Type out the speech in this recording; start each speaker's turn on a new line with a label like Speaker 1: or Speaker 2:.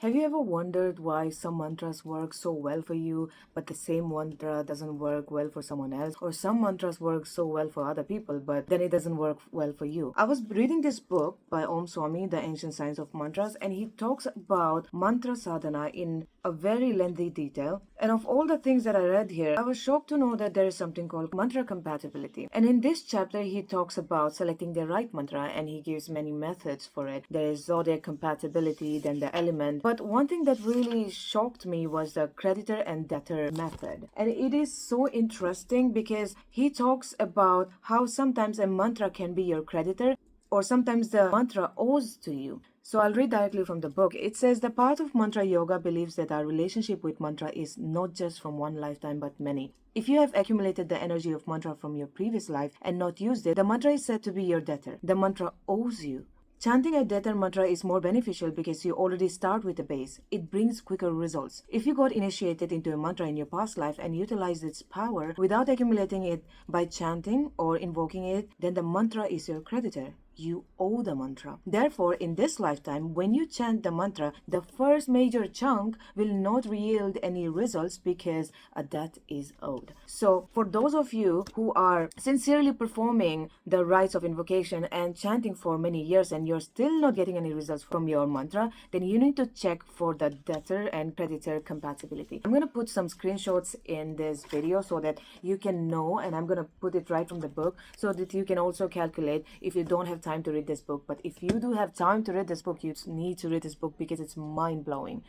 Speaker 1: Have you ever wondered why some mantras work so well for you, but the same mantra doesn't work well for someone else? Or some mantras work so well for other people, but then it doesn't work well for you? I was reading this book by Om Swami, The Ancient Science of Mantras, and he talks about mantra sadhana in a very lengthy detail. And of all the things that I read here, I was shocked to know that there is something called mantra compatibility. And in this chapter, he talks about selecting the right mantra, and he gives many methods for it. There is zodiac compatibility, then the element. But one thing that really shocked me was the creditor and debtor method. And it is so interesting because he talks about how sometimes a mantra can be your creditor, or sometimes the mantra owes to you. So I'll read directly from the book. It says the path of mantra yoga believes that our relationship with mantra is not just from one lifetime but many. If you have accumulated the energy of mantra from your previous life and not used it, the mantra is said to be your debtor. The mantra owes you. Chanting a debtor mantra is more beneficial because you already start with the base. It brings quicker results. If you got initiated into a mantra in your past life and utilized its power without accumulating it by chanting or invoking it, then the mantra is your creditor. You owe the mantra. Therefore, in this lifetime, when you chant the mantra, the first major chunk will not yield any results because a debt is owed. So, for those of you who are sincerely performing the rites of invocation and chanting for many years and you're still not getting any results from your mantra, then you need to check for the debtor and creditor compatibility. I'm going to put some screenshots in this video so that you can know, and I'm going to put it right from the book so that you can also calculate if you don't have time to read this book. But if you do have time to read this book, you need to read this book because it's mind-blowing.